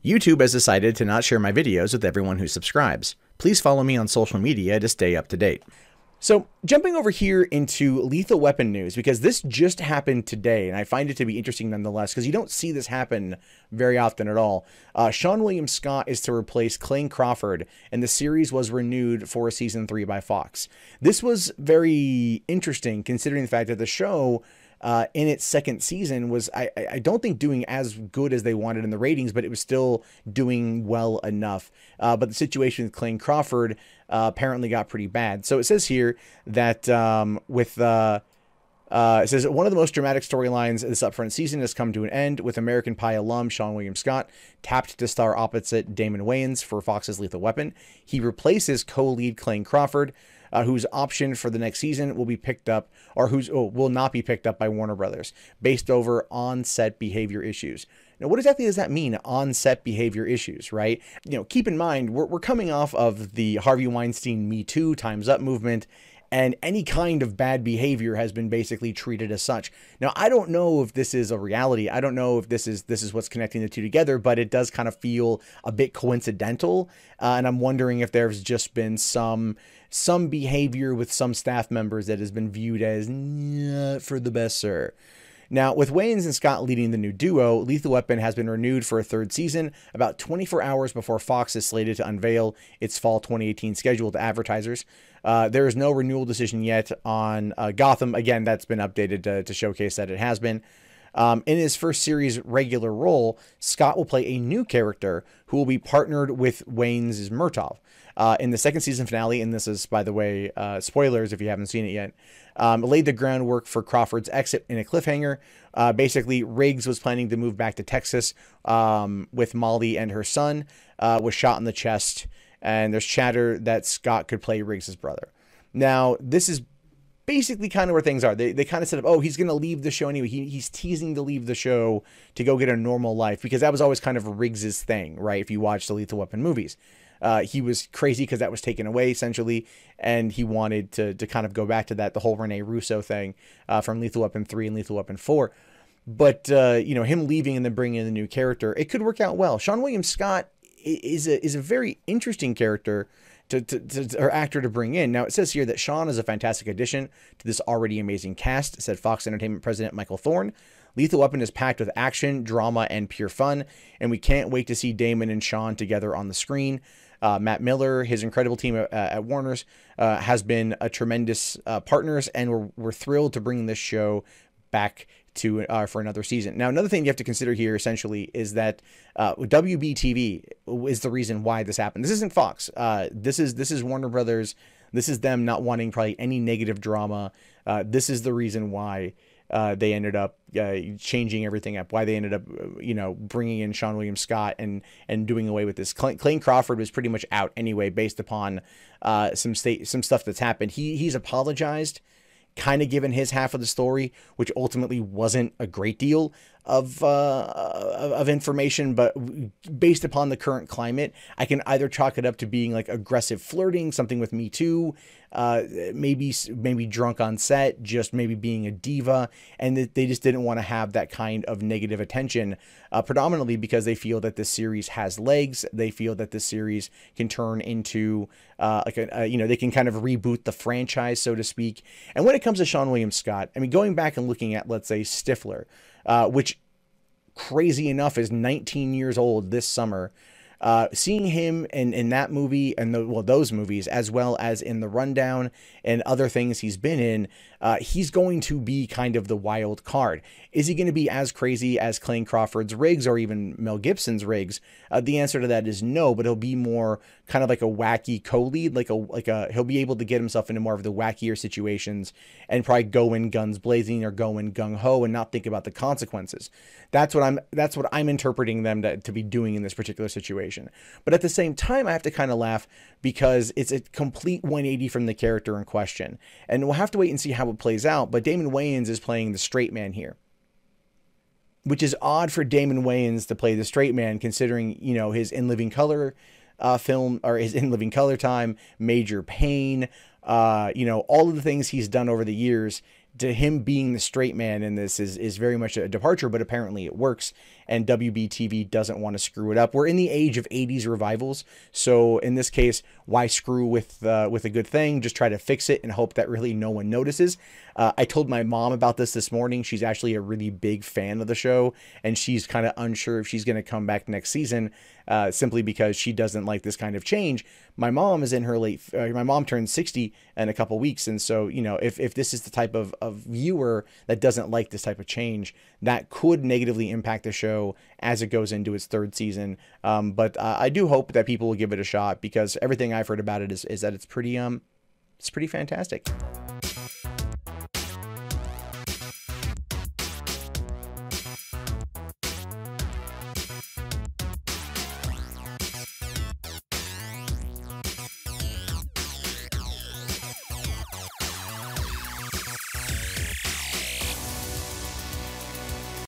YouTube has decided to not share my videos with everyone who subscribes. Please follow me on social media to stay up to date. So, jumping over here into Lethal Weapon news, because this just happened today, and I find it to be interesting nonetheless, because you don't see this happen very often at all. Seann William Scott is to replace Clayne Crawford, and the series was renewed for season 3 by Fox. This was very interesting, considering the fact that the show, in its second season, was, I don't think, doing as good as they wanted in the ratings, but it was still doing well enough. But the situation with Clayne Crawford apparently got pretty bad. So it says here that it says one of the most dramatic storylines of this upfront season has come to an end, with American Pie alum Seann William Scott tapped to star opposite Damon Wayans for Fox's Lethal Weapon. He replaces co-lead Clayne Crawford, whose option for the next season will be picked up, or will not be picked up by Warner Brothers, based over on-set behavior issues. Now, what exactly does that mean, on-set behavior issues, right? Keep in mind, we're coming off of the Harvey Weinstein Me Too, Time's Up movement, and any kind of bad behavior has been basically treated as such. Now, I don't know if this is a reality. I don't know if this is what's connecting the two together, but it does kind of feel a bit coincidental. And I'm wondering if there's just been some behavior with some staff members that has been viewed as not for the best, sir. Now, with Wayans and Scott leading the new duo, Lethal Weapon has been renewed for a third season, about 24 hours before Fox is slated to unveil its fall 2018 schedule to advertisers. There is no renewal decision yet on Gotham. Again, that's been updated to showcase that it has been. In his first series regular role, Scott will play a new character who will be partnered with Wayans' Murtaugh. In the second season finale, and this is, by the way, spoilers if you haven't seen it yet, laid the groundwork for Crawford's exit in a cliffhanger. Basically, Riggs was planning to move back to Texas with Molly and her son, was shot in the chest, and there's chatter that Scott could play Riggs' brother. Now, this is basically kind of where things are. They kind of set up, oh, he's going to leave the show anyway. He's teasing to leave the show to go get a normal life, because that was always kind of Riggs' thing, right? If you watch the Lethal Weapon movies. He was crazy because that was taken away, essentially, and he wanted to kind of go back to that, the whole Rene Russo thing from Lethal Weapon 3 and Lethal Weapon 4. But, him leaving and then bringing in the new character, it could work out well. Seann William Scott is a very interesting character or actor to bring in. Now, it says here that Seann is a fantastic addition to this already amazing cast, said Fox Entertainment president Michael Thorne. Lethal Weapon is packed with action, drama, and pure fun, and we can't wait to see Damon and Seann together on the screen. Matt Miller, his incredible team at Warner's, has been a tremendous partners, and we're thrilled to bring this show back to for another season. Now, another thing you have to consider here, essentially, is that WB-TV is the reason why this happened. This isn't Fox. This is Warner Brothers. This is them not wanting probably any negative drama. This is the reason why they ended up changing everything up, why they ended up, bringing in Seann William Scott and doing away with this. Clayne Crawford was pretty much out anyway, based upon some stuff that's happened. He's apologized, kind of given his half of the story, which ultimately wasn't a great deal of information, but based upon the current climate, I can either chalk it up to being like aggressive flirting, something with Me Too, maybe drunk on set, just maybe being a diva, and that they just didn't want to have that kind of negative attention, predominantly because they feel that this series has legs. They feel that this series can turn into they can kind of reboot the franchise, so to speak. And when it comes to Seann William Scott, I mean, going back and looking at, let's say, Stiffler, which, crazy enough, is 19 years old this summer. Seeing him in that movie and those movies, as well as in The Rundown and other things he's been in, he's going to be kind of the wild card. Is he going to be as crazy as Clayne Crawford's Riggs or even Mel Gibson's Riggs? The answer to that is no, but he'll be more kind of like a wacky co-lead, he'll be able to get himself into more of the wackier situations and probably go in guns blazing or go in gung ho and not think about the consequences. That's what I'm interpreting them to be doing in this particular situation. But at the same time, I have to kind of laugh because it's a complete 180 from the character in question. And we'll have to wait and see how it plays out. But Damon Wayans is playing the straight man here, which is odd for Damon Wayans to play the straight man, considering, his In Living Color film, or his In Living Color time, Major Pain, all of the things he's done over the years. To him being the straight man in this is very much a departure, but apparently it works. and WB-TV doesn't want to screw it up. We're in the age of 80s revivals, so in this case, why screw with a good thing? Just try to fix it and hope that really no one notices. I told my mom about this morning. She's actually a really big fan of the show, and she's kind of unsure if she's going to come back next season, simply because she doesn't like this kind of change. My mom is in her my mom turns 60 in a couple weeks, and so, you know, if this is the type of viewer that doesn't like this type of change, that could negatively impact the show as it goes into its third season. But I do hope that people will give it a shot, because everything I've heard about it is that it's pretty fantastic.